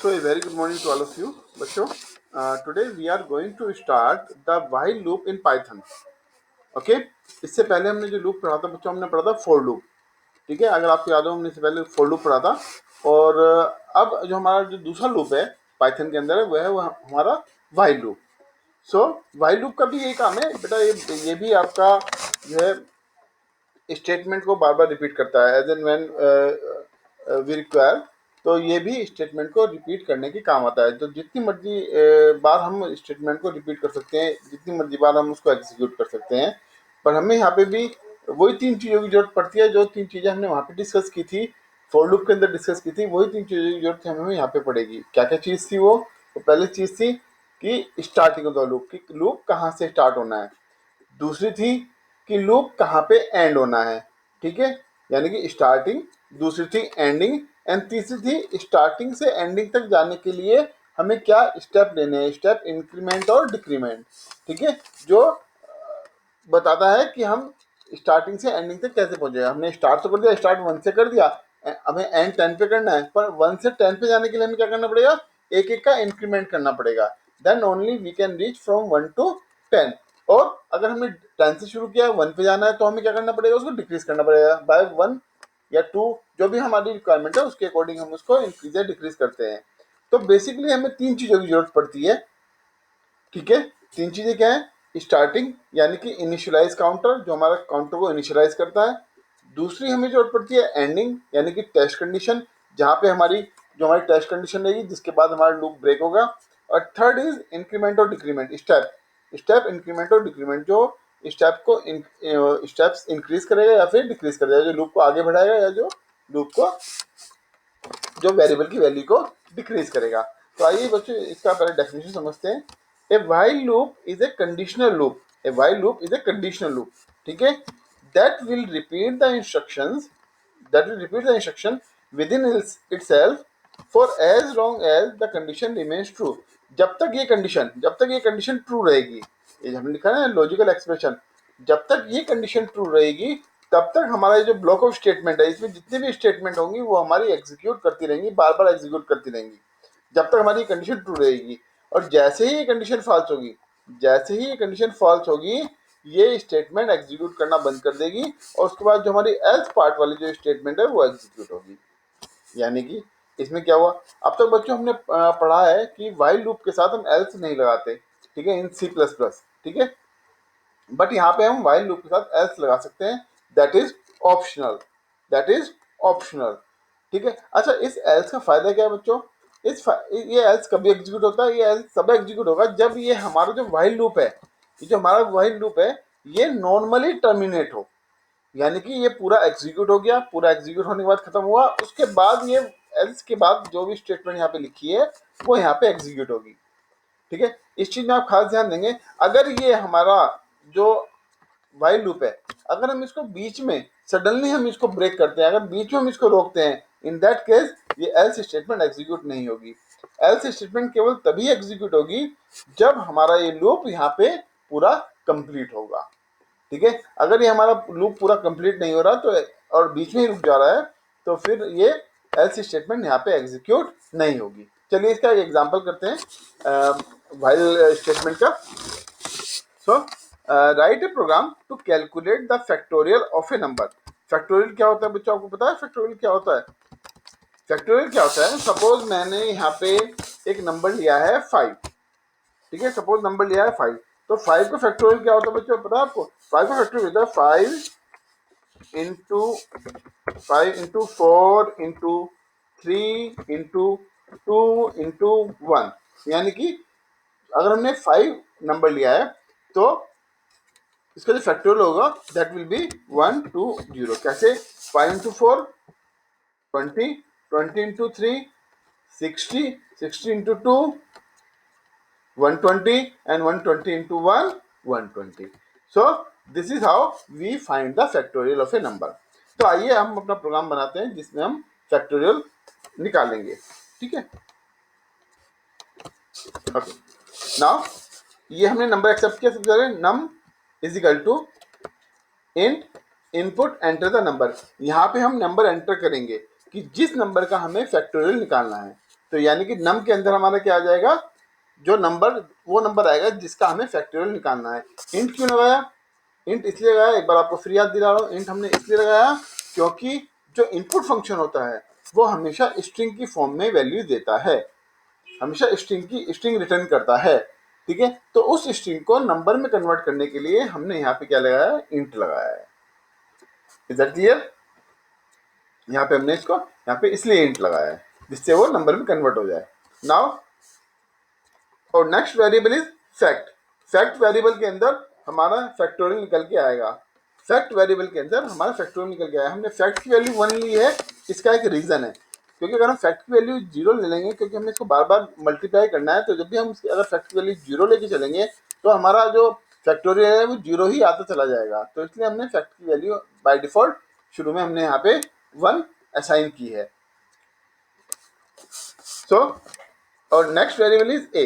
So a very good morning to all of you, बच्चों. Today we are going to start the while loop in Python. Okay? इससे पहले हमने जो loop पढ़ा था बच्चों, हमने पढ़ा था for loop. ठीक है, अगर आपको याद हो हमने इससे पहले for loop पढ़ा था. और अब जो हमारा जो दूसरा लूप है पाइथन के अंदर वह है वो हमारा while loop. So while loop का भी यही काम है बेटा, ये भी आपका जो है स्टेटमेंट को बार बार रिपीट करता है as and when we require. तो ये भी स्टेटमेंट को रिपीट करने के काम आता है. तो जितनी मर्जी बार हम स्टेटमेंट को रिपीट कर सकते हैं, जितनी मर्जी बार हम उसको एग्जीक्यूट कर सकते हैं. पर हमें यहाँ पे भी वही तीन चीज़ों की जरूरत पड़ती है, जो तीन चीज़ें हमने वहाँ पे डिस्कस की थी, फॉर लूप के अंदर डिस्कस की थी. वही तीन चीज़ों की जरूरत हमें यहाँ पे पड़ेगी. क्या क्या चीज़ थी वो? तो पहली चीज़ थी कि स्टार्टिंग ऑफ द लूप, कि लूप कहाँ से स्टार्ट होना है. दूसरी थी कि लूप कहाँ पे एंड होना है. ठीक है, यानी कि स्टार्टिंग. दूसरी थी एंडिंग. एंड तीसरी थी स्टार्टिंग से एंडिंग तक जाने के लिए हमें क्या स्टेप लेने हैं, स्टेप इंक्रीमेंट और डिक्रीमेंट. ठीक है, जो बताता है कि हम स्टार्टिंग से एंडिंग तक कैसे पहुंचे. हमने स्टार्ट तो कर दिया, स्टार्ट 1 से कर दिया, हमें एंड 10 पे करना है. पर 1 से 10 पे जाने के लिए हमें क्या करना पड़ेगा, एक एक का इंक्रीमेंट करना पड़ेगा. Then only we can reach from 1 to 10. और अगर हमने 10 से शुरू किया 1 पे जाना है तो हमें क्या करना पड़ेगा, उसको डिक्रीज करना पड़ेगा बाय 1 या 2, जो भी हमारी रिक्वायरमेंट है उसके अकॉर्डिंग हम उसको इंक्रीज या डिक्रीज करते हैं. तो बेसिकली हमें तीन चीज़ों की जरूरत पड़ती है. ठीक है, तीन चीजें क्या है? स्टार्टिंग यानी कि इनिशियलाइज काउंटर, जो हमारा काउंटर को इनिशियलाइज करता है. दूसरी हमें जरूरत पड़ती है एंडिंग यानी कि टेस्ट कंडीशन, जहाँ पे हमारी टेस्ट कंडीशन रहेगी जिसके बाद हमारा लूप ब्रेक होगा. और थर्ड इज इंक्रीमेंट और डिक्रीमेंट, स्टेप इंक्रीमेंट और डिक्रीमेंट, जो स्टेप को स्टेप्स इंक्रीज करेगा या फिर डिक्रीज करेगा, जो लूप को आगे बढ़ाएगा या जो लूप को जो वेरिएबल की वैल्यू को डिक्रीज करेगा. तो आइए बच्चों इसका पहले डेफिनेशन समझते हैं. ए while loop is a conditional loop. A while loop is a conditional loop. ठीक है, that will repeat the instructions, that will repeat the instruction within itself for as long as the condition remains true. जब तक ये condition true रहेगी, ये हमने लिखा है लॉजिकल एक्सप्रेशन, जब तक ये कंडीशन ट्रू रहेगी तब तक हमारा जो ब्लॉक ऑफ स्टेटमेंट है इसमें जितनी भी स्टेटमेंट होंगी वो हमारी एग्जीक्यूट करती रहेंगी, बार बार एग्जीक्यूट करती रहेंगी जब तक हमारी कंडीशन ट्रू रहेगी. और जैसे ही ये कंडीशन फॉल्स होगी ये स्टेटमेंट एग्जीक्यूट करना बंद कर देगी और उसके बाद जो हमारी एल्स पार्ट वाली जो स्टेटमेंट है वो एग्जीक्यूट होगी. यानी कि इसमें क्या हुआ, अब तक बच्चों हमने पढ़ा है कि वाइल लूप के साथ हम एल्स नहीं लगाते. ठीक है, इन C++. ठीक है, बट यहाँ पे हम वाइल लूप के साथ एल्स लगा सकते हैं. That is optional. ठीक है, अच्छा इस एल्स का फायदा क्या है बच्चों? ये एल्स कभी एग्जीक्यूट होता है, ये एल्स तब एग्जीक्यूट होगा जब ये हमारा जो वाइल लूप है, ये जो हमारा वाइल लूप है ये नॉर्मली टर्मिनेट हो. यानी कि ये पूरा एग्जीक्यूट हो गया, पूरा एग्जीक्यूट होने के बाद खत्म हुआ, उसके बाद ये एल्स के बाद जो भी स्टेटमेंट यहाँ पे लिखी है वो यहाँ पे एग्जीक्यूट होगी. ठीक है, इस चीज में आप खास ध्यान देंगे. अगर ये हमारा जो वाइल लूप है, अगर हम इसको बीच में सडनली हम इसको ब्रेक करते हैं, अगर बीच में हम इसको रोकते हैं, इन दैट केस ये एल्स स्टेटमेंट एग्जीक्यूट नहीं होगी. एल्स स्टेटमेंट केवल तभी एग्जीक्यूट होगी जब हमारा ये लूप यहाँ पे पूरा कंप्लीट होगा. ठीक है, अगर ये हमारा लूप पूरा कंप्लीट नहीं हो रहा तो और बीच में ही रुक जा रहा है तो फिर ये एल्स स्टेटमेंट यहाँ पे एग्जीक्यूट नहीं होगी. चलिए इसका एक एग्जांपल करते हैं वाइल स्टेटमेंट का. So write a program to calculate the factorial of a number. Factorial क्या होता है बच्चों, आपको पता है फैक्टोरियल क्या होता है? फैक्टोरियल क्या होता है, सपोज मैंने यहाँ पे एक नंबर लिया है 5. ठीक है, सपोज नंबर लिया है 5, तो 5 का फैक्टोरियल क्या होता है बच्चों, पता है आपको? 5 का फैक्टोरियल होता है 5 इंटू 4 इंटू 3 इंटू 2 इंटू 1. यानी कि अगर हमने 5 नंबर लिया है तो इसका जो फैक्टोरियल होगा दैट विल बी 1 2 0. कैसे? 5 into 4 20, 20 into 3 60, 60 into 2 120 and 120 into 1 120. So this is how we find the factorial of a number. तो आइए हम अपना प्रोग्राम बनाते हैं जिसमें हम फैक्टोरियल निकालेंगे. ठीक है, ओके. नाउ ये हमने नंबर एक्सेप्ट किया. सबसे पहले num is equal to int input enter the number. यहाँ पे हम नंबर एंटर करेंगे कि जिस नंबर का हमें फैक्टोरियल निकालना है. तो यानी कि नम के अंदर हमारा क्या आ जाएगा, जो नंबर वो नंबर आएगा जिसका हमें फैक्टोरियल निकालना है। इंट क्यों लगाया, इंट इसलिए लगाया, एक बार आपको फ्री याद दिला रहा हूँ, इंट हमने इसलिए लगाया क्योंकि जो इनपुट फंक्शन होता है वो हमेशा स्ट्रिंग की फॉर्म में वैल्यू देता है, हमेशा स्ट्रिंग रिटर्न करता है, ठीक है। तो उस स्ट्रिंग को नंबर में कन्वर्ट करने के लिए हमने यहाँ पे क्या लगाया है, इंट लगाया है। Is that clear? यहाँ पे हमने इसको यहाँ पे इसलिए इंट लगाया है जिससे वो नंबर में कन्वर्ट हो जाए। नाउ और next variable is fact. Fact variable के अंदर हमारा फैक्टोरियल निकल के आएगा, फैक्ट वेरिएबल के अंदर हमारा फैक्टोरियल निकल के आया। हमने फैक्ट की वैल्यू 1 ली है, इसका एक रीजन है, क्योंकि अगर हम फैक्ट की वैल्यू 0 ले लेंगे, क्योंकि हमें इसको बार बार मल्टीप्लाई करना है, तो जब भी हम अगर फैक्ट की वैल्यू 0 लेके चलेंगे तो हमारा जो फैक्टोरियल है वो 0 ही आता चला जाएगा। तो इसलिए हमने फैक्ट की वैल्यू बाय डिफॉल्ट शुरू में हमने यहाँ पे 1 असाइन की है। सो और नेक्स्ट वेरिएबल इज ए।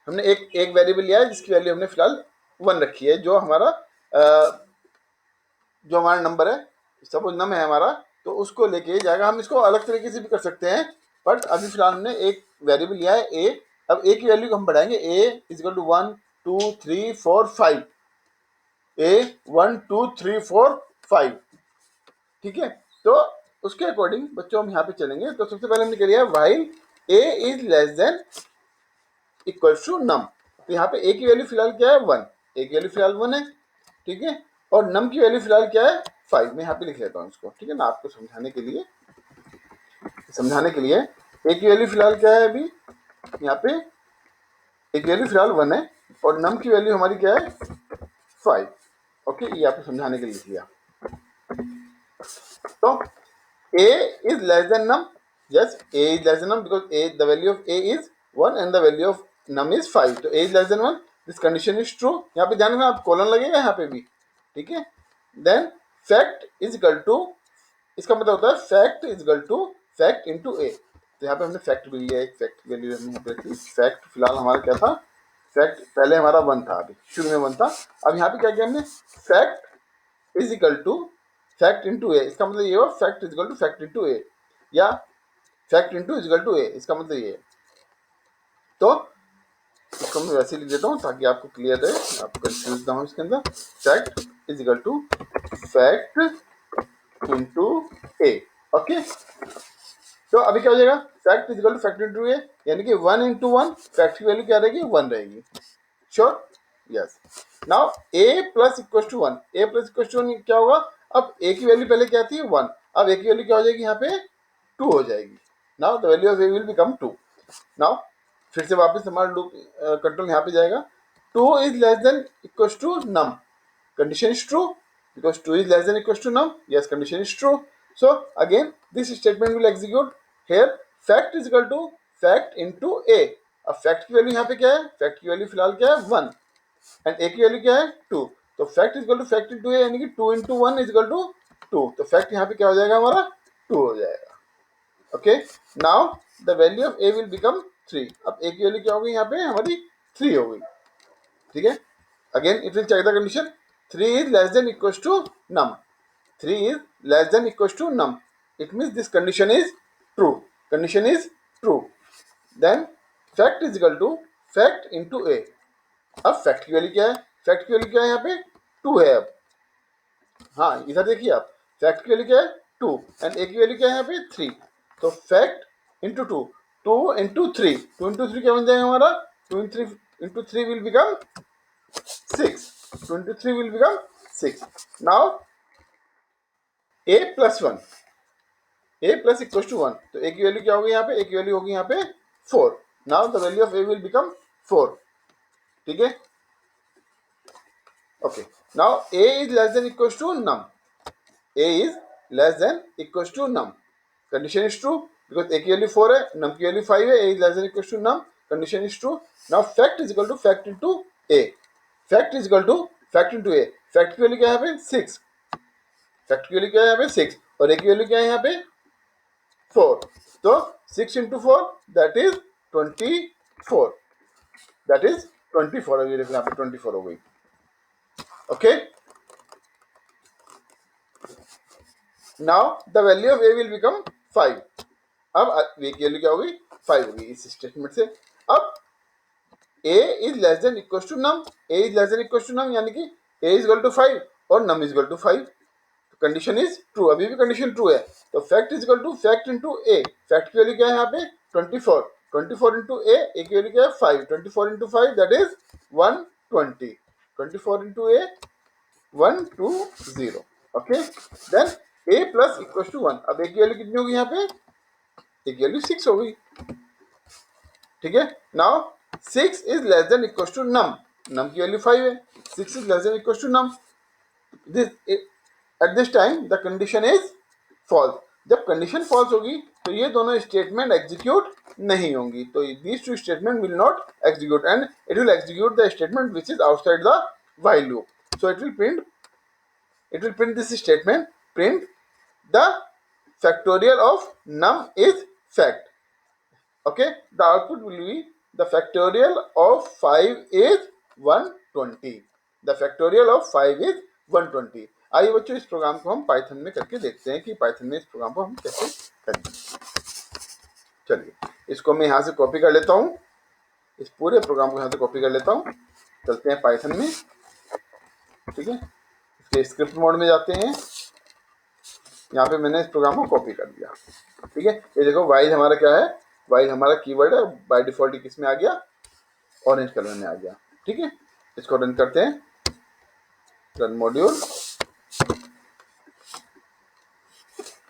हमने एक वेरिएबल लिया है जिसकी वैल्यू हमने फिलहाल 1 रखी है, जो हमारा नंबर है, सपोज नम है हमारा, तो उसको लेके जाएगा। हम इसको अलग तरीके से भी कर सकते हैं, बट अभी फिलहाल हमने एक वेरिएबल लिया है ए। अब ए की वैल्यू को हम बढ़ाएंगे, ए इज इक्वल टू 1 2 3 4 5, ए 1 2 3 4 5, ठीक है। तो उसके अकॉर्डिंग बच्चों हम यहाँ पे चलेंगे। तो सबसे पहले हमने क्या लिया, while a is less than equal to num. तो यहाँ पे ए की वैल्यू फिलहाल क्या है, 1, ए की वैल्यू फिलहाल 1 है, ठीक है। और नम की वैल्यू फिलहाल क्या है, 5। मैं यहाँ पे लिख लेता हूँ इसको, ठीक है ना, आपको समझाने के लिए ए की वैल्यू फिलहाल क्या है, अभी यहाँ पे ए की वैल्यू फिलहाल 1 है और नम की वैल्यू हमारी क्या है, 5। ओके, ये आपको समझाने के लिए लिख लिया। तो a is less than num, yes, a is less than num because the value of a is 1 and the value of num is 5. तो a is less than 1, this condition is true। यहाँ पे ध्यान रखना, आप colon लगेगा यहाँ पे भी, ठीक है। Then fact is equal to, इसका मतलब होता है fact is equal to fact into a। तो यहाँ पे हमने फैक्ट भी लिया, एक फैक्ट वैल्यू हमने यहाँ पे रखी। फैक्ट फिलहाल हमारा क्या था, फैक्ट पहले हमारा 1 था, अभी शुरू में 1 था। अब यहाँ पे क्या किया हमने, fact is equal to fact into a. इसका मतलब ये हो fact is equal to fact into a, या fact into is equal to a, इसका मतलब ये। तो इसको मैं वैसे लिख देता हूँ ताकि आपको क्लियर रहे, आपको कंफ्यूज ना हो इसके अंदर। Fact is equal to fact into a, okay. तो अभी क्या हो जाएगा, fact is equal to fact into a, यानी कि 1 इंटू 1, फैक्ट की वैल्यू क्या रहेगी, 1 रहेगी। Sure, yes. Now a plus equal to 1, a plus equal to 1 क्या होगा, अब ए की वैल्यू पहले क्या थी, 1, अब ए की वैल्यू क्या हो जाएगी, यहाँ पे 2 हो जाएगी। Now the value of A will become 2। Now फिर से वापस हमारा लूप कंट्रोल यहाँ पे जाएगा। 2 is less than equal to num, condition is true because 2 is less than equals to num, yes, condition is true। So again this statement will execute here, fact is equal to fact into a। अब fact की value यहाँ पे क्या है, fact की value फिलहाल क्या है, 1, एंड a की वैल्यू क्या है, 2। तो fact is equal to fact into a, यानी कि 2 into 1 is equal to 2। तो fact यहाँ पे क्या हो जाएगा, हमारा 2 हो जाएगा। Okay, now the value of a will become 3। अब a की वैल्यू क्या हो गई, यहाँ पे हमारी 3 हो गई, ठीक है। Again it will check the condition, 3 is less than equals to num, 3 is less than equals to num, it means this condition is true, condition is true। then fact is equal to fact into a। अब fact की value क्या है, fact की value क्या है, यहाँ पे 2 है। अब हाँ इधर देखिए आप, fact की वैल्यू क्या है, 2, एंड a की वैल्यू क्या है, यहाँ पे 3। तो fact into 2, 2 into 3, 2 into 3 क्या बन जाएगा हमारा, 2 into 3 will become 6, 23 will become 6। Now a plus 1, a plus equals to 1, तो a की वैल्यू क्या होगी यहाँ पे, a की वैल्यू होगी यहाँ पे 4। Now the value of a will become 4, ठीक है। Okay, now a is less than equals to num, a is less than equals to num, condition is true because a की वैल्यू 4 है, num की value 5 है, a is less than equals to num, condition is true। Now fact is equal to fact into a, fact is equal to fact into a, fact की value क्या है यहाँ पे 6, fact की value क्या है यहाँ पे 6, और ए की वैल्यू क्या है यहाँ पे 4। तो 6 into 4 that is 24, that is 24। अभी देखो यहाँ पे 24 हो गई, okay. Now the value of A will become 5। अब a की वैल्यू क्या होगी 5 होगी इस स्टेटमेंट से। अब a is less than equal to num, a is less than equal to num यानी कि a इज इक्वल टू 5 और num is equal to 5, condition is true, अभी भी कंडीशन ट्रू है। तो fact is equal to fact into a, fact की value क्या है यहाँ पे 24, 24 इंटू ए की वैल्यू क्या है 5, 24 into 5 that is 120, 24 into a 120, okay. Then a plus equal to 1, अब ए की वैल्यू कितनी होगी यहाँ पे, ए की वैल्यू 6 होगी, ठीक है। Now 6 is less than equal to num, num की वैल्यू 5 है, 6 is less than equal to num, this at this time the condition is false. जब कंडीशन फॉल्स होगी तो ये दोनों स्टेटमेंट एग्जीक्यूट नहीं होंगी, तो these two statement will not execute and it will execute the statement which is outside the while loop. So it will print this statement, print the factorial of num is fact, okay. The output will be the factorial of 5 is 120, the factorial of 5 is 120। आइए बच्चों इस programme को हम Python में करके देखते हैं कि पाइथन में इस प्रोग्राम को हम कैसे करेंगे। चलिए इसको मैं यहाँ से कॉपी कर लेता हूँ, इस पूरे प्रोग्राम को यहाँ से कॉपी कर लेता हूँ, चलते हैं पाइथन में, ठीक है। इसके स्क्रिप्ट मोड में जाते हैं, यहाँ पे मैंने इस प्रोग्राम को कॉपी कर दिया, ठीक है। ये देखो वाइल हमारा क्या है, वाइल हमारा कीवर्ड है, बाय डिफॉल्ट किस में आ गया, ऑरेंज कलर में आ गया, ठीक है। इसको रन करते हैं, रन मॉड्यूल,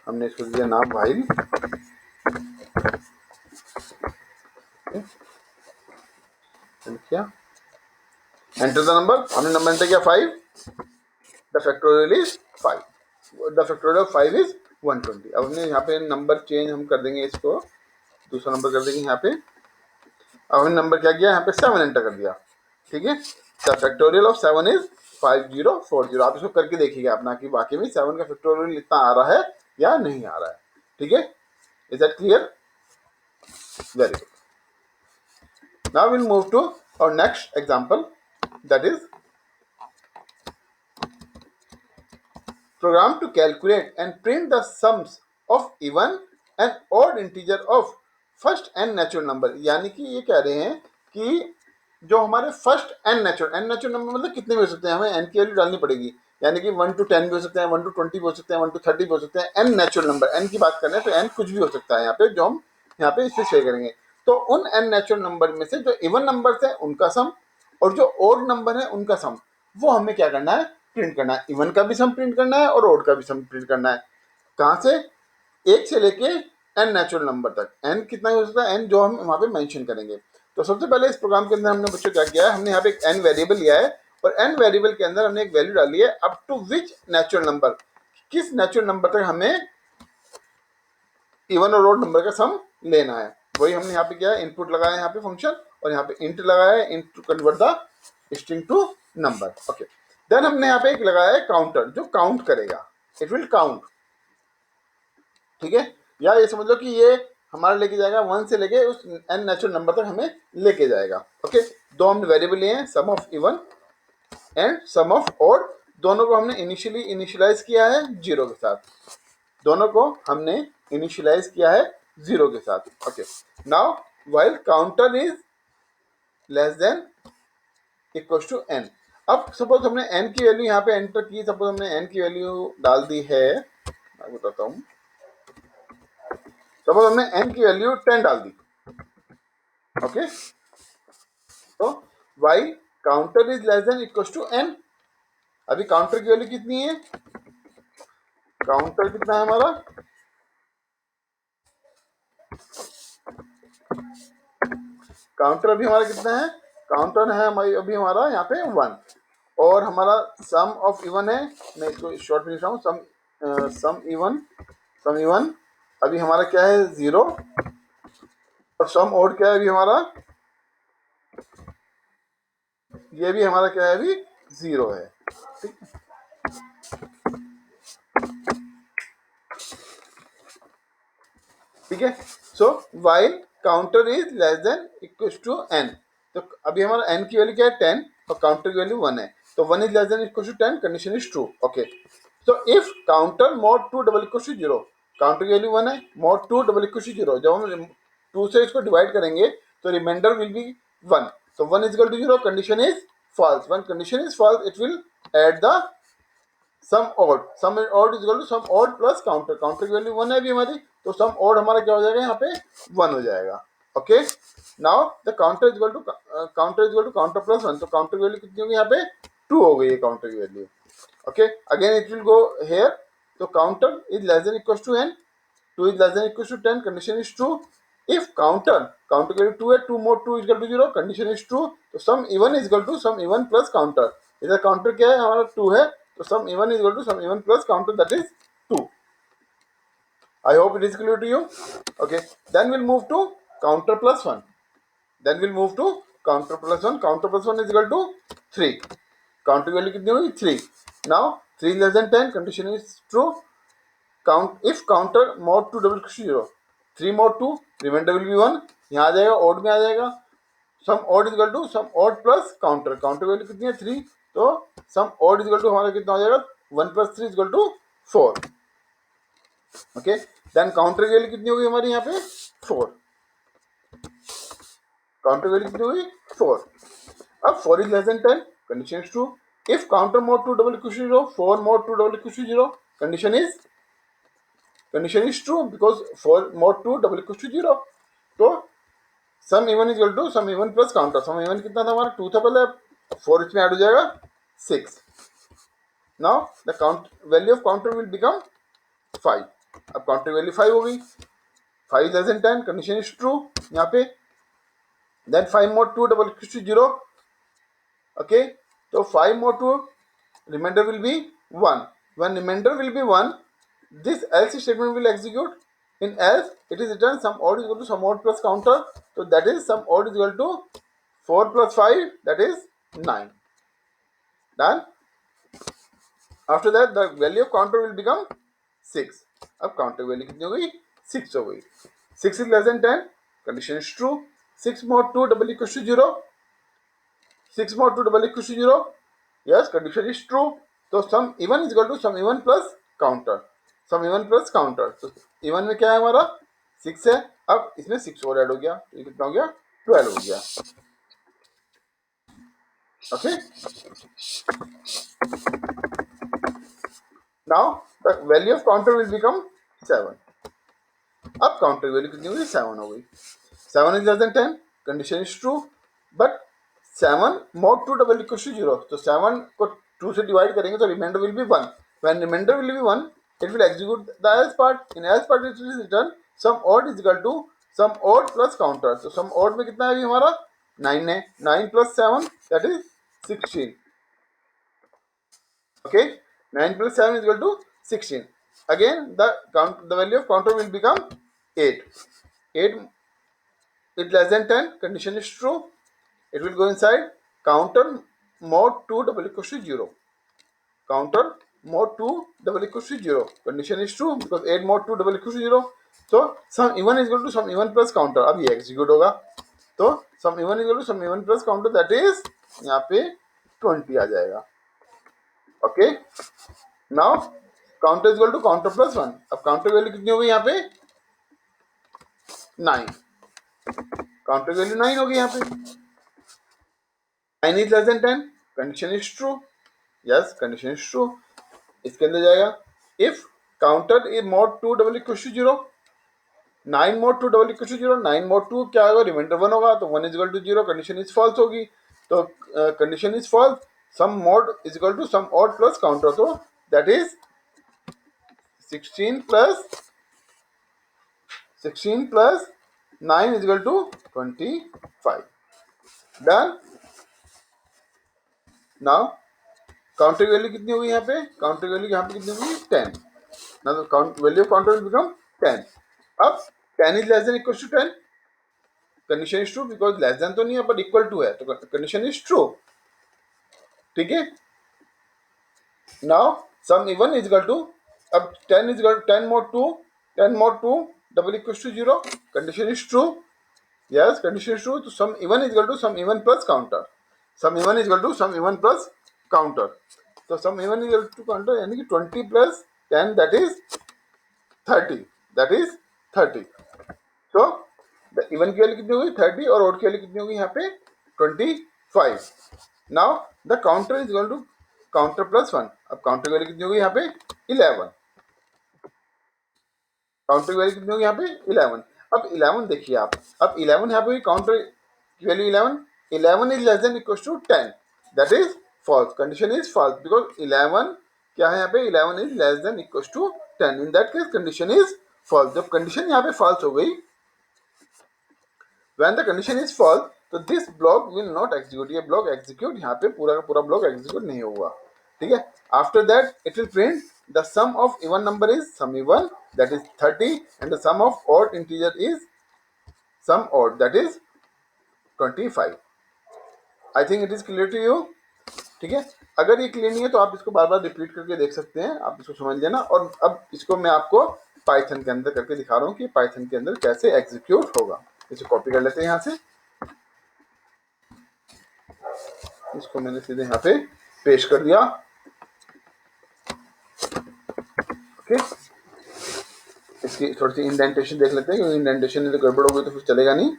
हमने इसको दिया नाम वाइल, किया एंटर द नंबर, हमने नंबर एंटर किया 5, the factorial is 5, the factorial of 5 is 120। अब हमने यहाँ पे नंबर चेंज हम कर देंगे, इसको दूसरा नंबर कर देंगे यहाँ पे। अब हमने नंबर क्या किया, यहाँ पे 7 एंटर कर दिया, ठीक है। The factorial of 7 is 5040। आप इसको करके देखिएगा अपना कि वाकई में 7 का फैक्टोरियल इतना आ रहा है या नहीं आ रहा है, ठीक है। Is that clear? Very good. Now we'll move to our next example, that is program to calculate and print the sums of even and odd integer of first n natural number। यानी कि ये कह रहे हैं कि जो हमारे first n natural number मतलब कितने भी हो सकते हैं, हमें n की वैल्यू डालनी पड़ेगी, यानी कि 1 to 10 भी हो सकते हैं, 1 to 20 भी हो सकते हैं, 1 to 30 भी हो सकते हैं। n नेचुरल नंबर, n की बात कर रहे हैं तो n कुछ भी हो सकता है यहाँ पे, जो हम यहाँ पे स्पेसिफाई करेंगे। तो उन n नेचुरल नंबर में से जो इवन नंबर्स हैं उनका सम और जो ओड नंबर है उनका सम, वो हमें क्या करना है, प्रिंट करना है। इवन का भी सम प्रिंट करना है और ओड का भी सम प्रिंट करना है। कहाँ से, 1 से लेके n नेचुरल नंबर तक, n कितना हो सकता है, n जो हम वहाँ पे मेंशन करेंगे। तो सबसे पहले इस प्रोग्राम के अंदर हमने बच्चों क्या किया है, हमने यहाँ पे एक n वेरिएबल लिया है और n वेरिएबल के अंदर हमने एक वैल्यू डाली है up to which natural number, किस नेचुरल नंबर तक हमें इवन और ओड नंबर का सम लेना है। वही हमने यहाँ पे किया है, इनपुट लगाया है यहाँ पे फंक्शन और यहाँ पे इंट लगाया है, int to convert the string to number, okay. Then हमने यहाँ पे एक लगाया है काउंटर, जो काउंट करेगा, इट विल काउंट, ठीक है। या ये समझ लो कि ये हमारा लेके जाएगा 1 से लेके उस n नेचुरल नंबर तक हमें लेके जाएगा, ओके। दो हमने वेरिएबल लिए हैं, sum of even and sum of odd, दोनों को हमने इनिशियलाइज किया है 0 के साथ, दोनों को हमने इनिशियलाइज किया है 0 के साथ, okay. Now while counter is less than equal to n। अब सपोज हमने n की वैल्यू यहाँ पे एंटर की, सपोज हमने n की वैल्यू डाल दी है, मैं बताता हूँ, सपोज हमने n की वैल्यू 10 डाल दी, ओके। तो while counter is less than equal to n। अभी काउंटर की वैल्यू कितनी है, काउंटर कितना है हमारा, काउंटर अभी हमारा कितना है, काउंटर है हमारी अभी हमारा यहाँ पे 1 और हमारा सम ऑफ इवन है, मैं इसको शॉर्ट में लिख रहा हूँ, सम इवन अभी हमारा क्या है 0 और सम ओड क्या है अभी हमारा, ये भी हमारा क्या है अभी 0 है, ठीक है। ठीक है, so while counter is less than equal to n, तो अभी हमारा n की वैल्यू क्या है 10 और काउंटर की वैल्यू 1 है, तो 1 is less than equal to 10, condition is true, okay. तो if counter mod 2 double equal to 0, counter की वैल्यू 1 है, mod 2 डबल इक्वल टू 0, जब हम 2 से इसको डिवाइड करेंगे तो रिमाइंडर विल बी 1, तो 1 is equal to 0, condition is false. When condition is false, it will add the sum odd. Sum odd is equal to sum odd plus counter. Counter की value 1 है अभी हमारी, तो some odd हमारा क्या हो जाएगा यहाँ पे 1 हो जाएगा. Okay, now the counter is equal to counter plus 1, तो काउंटर की वैल्यू कितनी होगी यहाँ पे 2 हो गई है काउंटर की value. Okay, again it will go here, तो counter is less than equal to n, 2 is less than equal to 10, condition is true. If counter की वैल्यू 2 है, 2 mod 2 is equal to 0, condition is true. तो sum even is equal to sum even plus counter. इधर counter क्या है हमारा 2 है, तो sum even is equal to sum even plus counter, that is 2. I hope it is clear to you. Okay, then we'll move to counter plus 1. Counter plus 1 is equal to 3. Counter की value कितनी होगी 3. Now 3 less than 10, condition is true. If counter mod 2 double equal to 0, 3 mod 2, remainder will be 1, यहाँ आ जाएगा odd में आ जाएगा. Sum odd is equal to sum odd plus counter. Counter value कितनी है 3, तो सम odd is equal to हमारा कितना हो जाएगा 1 plus 3 is equal to 4. Okay, then counter की वैल्यू कितनी होगी हमारी यहाँ पे 4. काउंटर वैल्यू कितनी होगी 4. अब 4 is less than 10, condition is true. If counter mod 2 double equal to 0, 4 mod 2 double equal to 0, condition is true because 4 mod 2 double equal to 0. तो sum even is equal to sum even plus counter. Sum even कितना था हमारा 2 था पहले, 4 इसमें add हो जाएगा 6. Now the count value of counter will become 5. अब काउंटर वैल्यू 5 हो गई. 5 less than 10, condition is true यहाँ पे. Then 5 mod 2 double equal to 0. Okay, तो 5 mod 2 remainder will be 1. When remainder will be 1, this else statement will execute. In else, it is written sum odd is equal to sum odd plus counter. So that is sum odd is equal to 4 plus 5, that is 9. Done. After that, the value of counter will become 6. अब counter value कितनी हो गई 6 हो गई. 6 is less than 10, condition is true. 6 mod 2 double equal to 0. 6 mod 2 double equal to 0. Yes, condition is true. तो sum even is equal to sum even plus counter. Sum even plus counter, तो even में क्या है हमारा 6 है. अब इसमें 6 और ऐड हो गया, ये कितना हो गया 12 हो गया. Okay, now the value of counter will become 7. अब काउंटर वैल्यू कितनी होगी 7 हो गई. 7 is less than 10, condition is true. But 7 mod 2 double equal to 0, तो 7 को 2 से डिवाइड करेंगे तो remainder will be 1. When remainder will be 1, it will execute the else part. In else part it is written sum odd is equal to sum odd plus counter. तो sum odd में कितना है अभी हमारा 9 है. 9 plus 7, that is 16. Okay, 9 plus 7 is equal to 16. Again the value of counter will become 8. 8 is less than 10, condition is true. It will go inside counter mod 2 double equal to 0. Counter mod 2 double equal to 0. Condition is true because 8 mod 2 double equal to 0. So sum even is equal to sum even plus counter. अब ये execute होगा, तो sum even is equal to sum even plus counter, that is यहाँ पे 20 आ जाएगा. Okay, now counter is equal to counter plus 1. अब counter value कितनी होगी यहाँ पे 9. काउंटर वैल्यू 9 होगी यहाँ पे. 9 is less than 10, condition is true. Yes, condition is true. इसके अंदर जाएगा if counter is mod 2 double equal to 0. 9 mod 2 double equal to 0. 9 mod 2 क्या होगा, रिमाइंडर 1 होगा, तो 1 is equal to 0, condition is false होगी. तो condition is false, sum mod is equal to sum odd plus counter, तो that is 16 plus 9 is equal to 25. Done. नाउ काउंटर value कितनी होगी यहाँ पे, काउंटर वैल्यू यहाँ पे कितनी होगी 10. ना तो count value of counter will become 10. अब 10 is less than equal to 10, condition is true because less than तो नहीं है बट इक्वल टू है, तो कंडीशन इज ट्रू. ठीक है, now sum even is equal to, अब 10 is equal 10 mod 2 double equal to 0, condition is true. Yes, condition is true. तो sum even is equal to sum even plus counter. Sum even is equal to sum even plus counter. तो sum even is equal to counter यानी कि 20 plus 10, that is 30, that is 30। So the even की value कितनी होगी 30 और odd की value कितनी होगी यहाँ पे 25। Now the counter is going to counter plus 1। अब काउंटर की वैल्यू कितनी होगी यहाँ पे 11। काउंटर की वैल्यू कितनी होगी यहाँ पे 11। अब 11 देखिए आप, अब 11 यहाँ पे काउंटर की value 11, 11 is less than equal to 10, that is false. Condition is false because 11 क्या है यहाँ पे 11 is less than equal to 10, in that case condition is false. जब कंडीशन यहाँ पे फॉल्स हो गई, when the condition is false, तो this block will not execute, ये block execute यहाँ पे पूरा का पूरा block execute नहीं होगा, ठीक है। After that it will print the sum of even number is sum even, that is 30, and the sum of odd integer is sum odd, that is 25। I think it is clear to you, ठीक है। अगर ये clear नहीं है तो आप इसको बार बार repeat करके देख सकते हैं, आप इसको समझ लेना। और अब इसको मैं आपको पाइथन के अंदर करके दिखा रहा हूँ कि पाइथन के अंदर कैसे एग्जीक्यूट होगा। इसे कॉपी कर लेते हैं यहाँ से, इसको मैंने सीधे यहाँ पे पेस्ट कर दिया। ओके, इसकी थोड़ी सी इंडेंटेशन देख लेते हैं, क्योंकि इंडेंटेशन में तो गड़बड़ हो गई तो फिर चलेगा नहीं।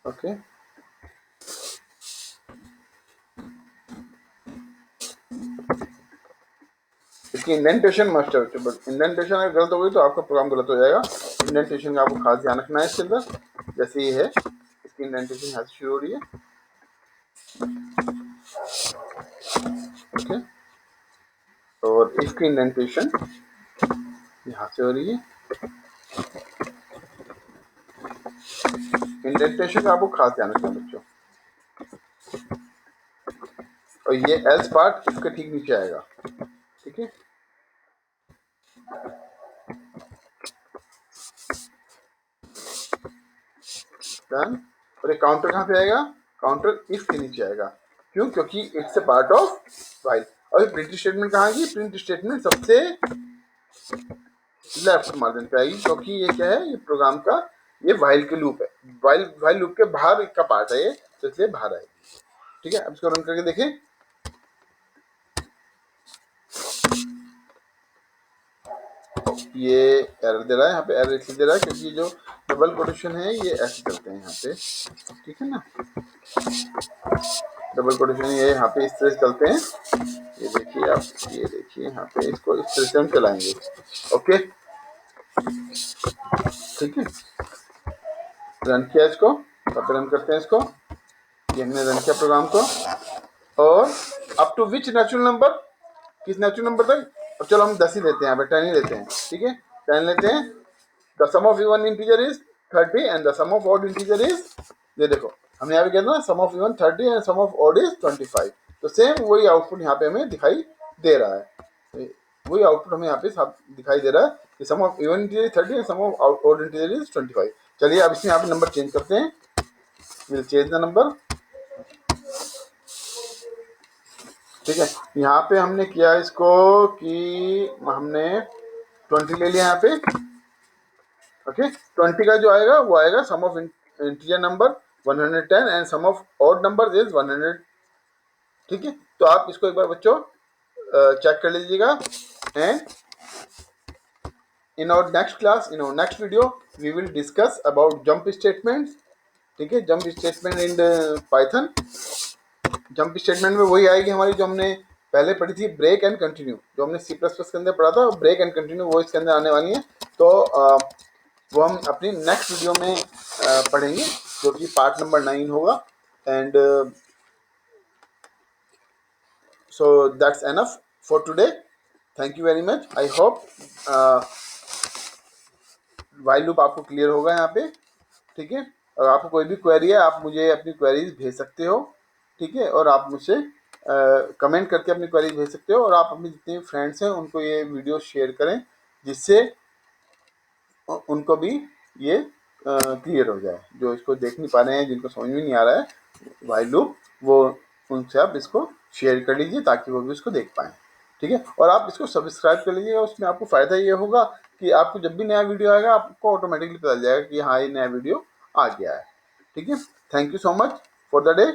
ओके, इसकी इंडेंटेशन मस्ट है, बट इंडेंटेशन अगर गलत हो गई तो आपका प्रोग्राम गलत हो जाएगा। इंडेंटेशन का आपको खास ध्यान रखना है इसके अंदर। जैसे ये है, इसकी इंडेंटेशन यहाँ से शुरू हो रही है। ओके, और इसकी इंडेंटेशन यहाँ से हो रही है। इंडेंटेशन का आपको खास ध्यान रखना है बच्चों। और ये एल्स पार्ट इसके ठीक नीचे आएगा, ठीक है। डन। और ये काउंटर कहाँ पे आएगा, काउंटर इफ के नीचे आएगा। क्यों, क्योंकि it's a part of while. और प्रिंट स्टेटमेंट कहाँ आएगी, प्रिंट स्टेटमेंट सबसे लेफ्ट मार्जिन पे आएगी, क्योंकि ये क्या है, ये प्रोग्राम का ये व्हाइल के लूप है, व्हाइल लूप के बाहर का पार्ट है ये, तो इसलिए बाहर आएगी, ठीक है। अब इसको रन करके देखें। ये एरर दे रहा है, यहाँ पे एरर इसलिए दे रहा है क्योंकि जो डबल कोटेशन है ये ऐसे चलते हैं यहाँ पे, ठीक है ना। डबल कोटेशन ये यहाँ पे इस तरह से चलते हैं, ये देखिए आप, ये देखिए यहाँ पे इसको इस तरह से हम चलाएंगे। ओके, ठीक है। रन किया इसको, अब रन करते हैं इसको। ये हमने रन किया प्रोग्राम को। और up to which natural number, किस नेचुरल नंबर तक, अब चलो हम 10 ही लेते हैं, यहाँ पे 10 ही लेते हैं, ठीक है। 10 लेते हैं। The sum of even integer is 30 and the sum of odd integer is, ये देखो हमने यहाँ पे कहना sum of even 30 and sum of odd is 25। तो सेम वही आउटपुट यहाँ पे हमें दिखाई दे रहा है, वही आउटपुट हमें यहाँ पे दिखाई दे रहा है कि sum of even integer 30 and sum of odd integer is 25। चलिए अब इसमें यहाँ पे नंबर चेंज करते हैं, विल चेंज द नंबर, ठीक है। यहाँ पे हमने किया इसको कि हमने 20 ले लिया यहाँ पे। ओके, 20 का जो आएगा वो आएगा sum of integer number 110 and sum of odd number is 100, ठीक है। तो आप इसको एक बार बच्चों चेक कर लीजिएगा। And in our next class, in our next video we will discuss about jump statements, ठीक है। Jump statement in Python. Jump statement में वही आएगी हमारी जो हमने पहले पढ़ी थी, ब्रेक एंड कंटिन्यू, जो हमने C++ के अंदर पढ़ा था, ब्रेक एंड कंटिन्यू वो इसके अंदर आने वाली है। तो वो हम अपनी नेक्स्ट वीडियो में पढ़ेंगे, जो कि पार्ट नंबर 9 होगा। And so that's enough for today, thank you very much. I hope while loop आपको क्लियर होगा यहाँ पे, ठीक है। और आपको कोई भी क्वेरी है, आप मुझे अपनी क्वेरीज भेज सकते हो, ठीक है। और आप मुझसे कमेंट करके अपनी क्वेरीज भेज सकते हो। और आप अपने जितने फ्रेंड्स हैं उनको ये वीडियो शेयर करें, जिससे उनको भी ये क्लियर हो जाए, जो इसको देख नहीं पा रहे हैं, जिनको समझ में नहीं आ रहा है व्हाइल लूप, वो उनसे आप इसको शेयर कर लीजिए ताकि वो भी इसको देख पाएँ, ठीक है। और आप इसको सब्सक्राइब कर लीजिएगा, उसमें आपको फ़ायदा ये होगा कि आपको जब भी नया वीडियो आएगा आपको ऑटोमेटिकली पता चल जाएगा कि हाँ ये नया वीडियो आ गया है, ठीक है। Thank you so much for the day.